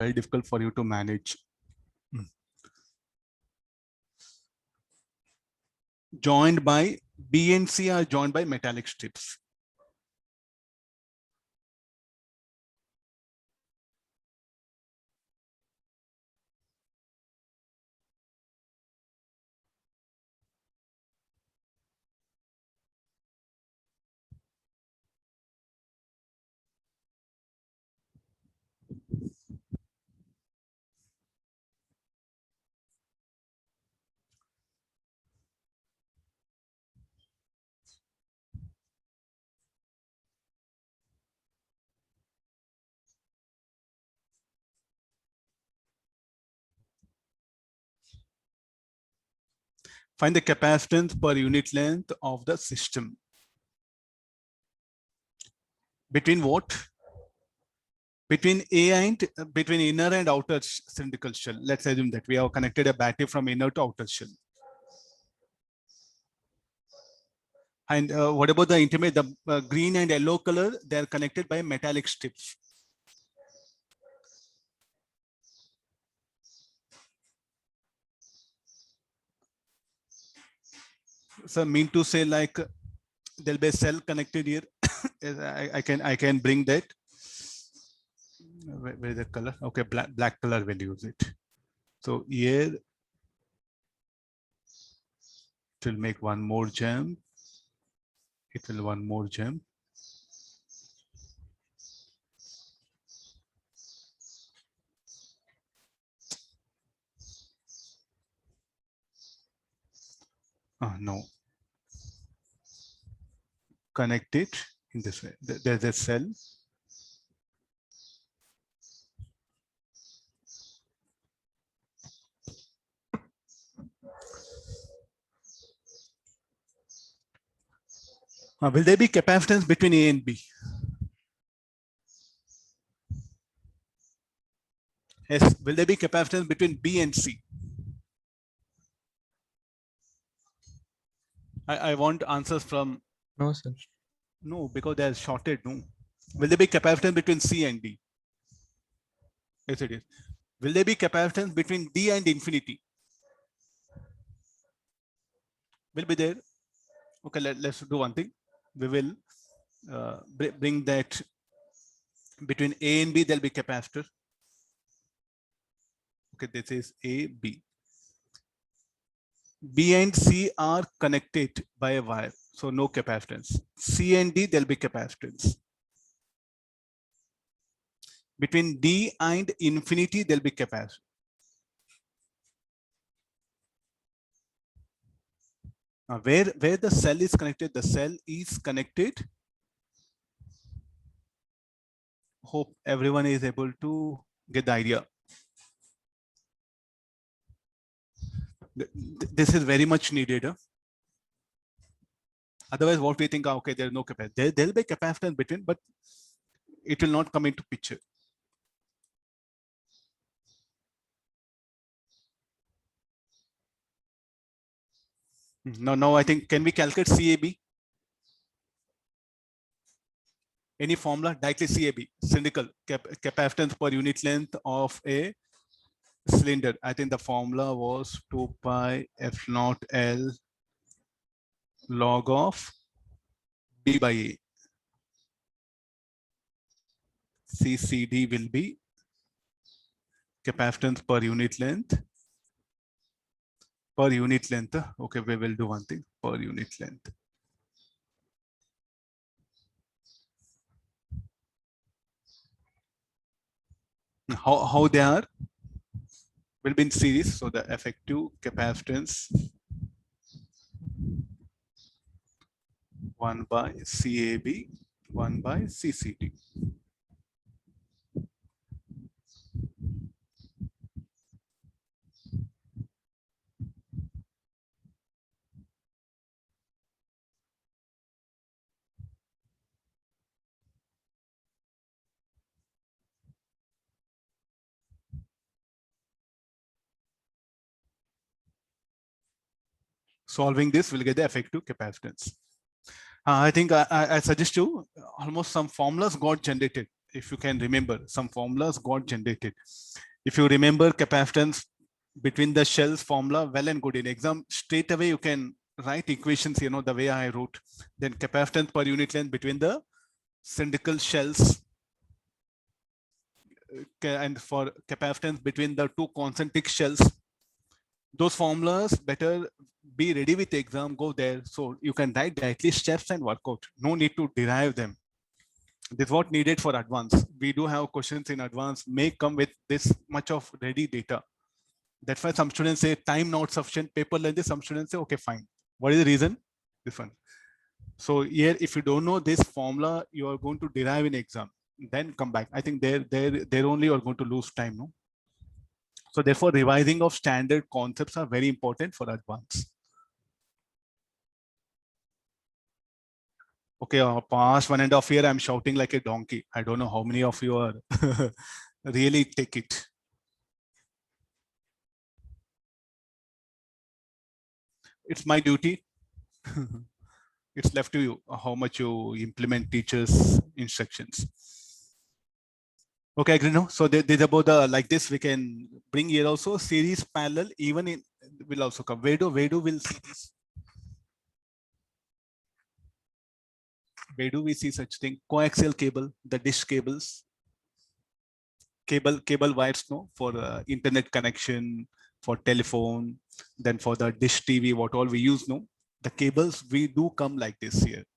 Very difficult for you to manage. Joined by B and C are joined by metallic strips. Find the capacitance per unit length of the system. Between what? Between between inner and outer cylindrical shell. Let's assume that we have connected a battery from inner to outer shell. And what about the intermediate? The green and yellow color, they are connected by metallic strips. So mean to say, like, there'll be a cell connected here. I can bring that. Where is the color? Okay, black color will use it. So here it will make one more jump. It will one more jump. No. Connect it in this way. There's a cell. Will there be capacitance between A and B? Yes. Will there be capacitance between B and C? I want answers from. No, sir. No, because they are shorted. No. Will there be capacitance between C and D? Yes, it is. Will there be capacitance between D and infinity? Will be there. Okay, let's do one thing. We will bring that between A and B, there'll be capacitor. Okay, this is A, B. B and C are connected by a wire, so no capacitance. C and D, there'll be capacitance. Between D and infinity, there'll be capacitance. Where the cell is connected, the cell is connected. Hope everyone is able to get the idea. This is very much needed. Huh? Otherwise, what we think, okay, there's no capacitance. There'll be capacitance between, but it will not come into picture. Now I think, can we calculate CAB? Any formula? Directly CAB, cylindrical capacitance per unit length of a cylinder. I think the formula was 2 pi f naught L log of B by A. CCD will be capacitance per unit length. Per unit length. Okay, we will do one thing, per unit length. How they are will be in series. So the effective capacitance 1 by CAB, 1 by CCD. Solving this will get the effective capacitance. I think I suggest you almost some formulas got generated if you can remember, some formulas got generated. If you remember capacitance between the shells formula, well and good. In exam, straight away you can write equations, the way I wrote. Then capacitance per unit length between the cylindrical shells, and for capacitance between the two concentric shells. Those formulas better be ready with the exam, go there. So you can write directly steps and work out. No need to derive them. This is what needed for advance. We do have questions in advance, may come with this much of ready data. That's why some students say time not sufficient, paper length. Some students say, okay, fine. What is the reason? This one. So here, if you don't know this formula, you are going to derive in exam. Then come back. I think there only you are going to lose time. No? So therefore, revising of standard concepts are very important for advance. Okay, past 1.5 years, I'm shouting like a donkey. I don't know how many of you are really take it. It's my duty. It's left to you how much you implement teachers' instructions. Okay, Agrino. So there's about the like this. We can bring here also series parallel. Even in will also come. Where do we'll see this? Where do we see such thing? Coaxial cable, the dish cables, cable wires, no, for internet connection, for telephone, then for the dish TV, what all we use, no. The cables we do come like this here.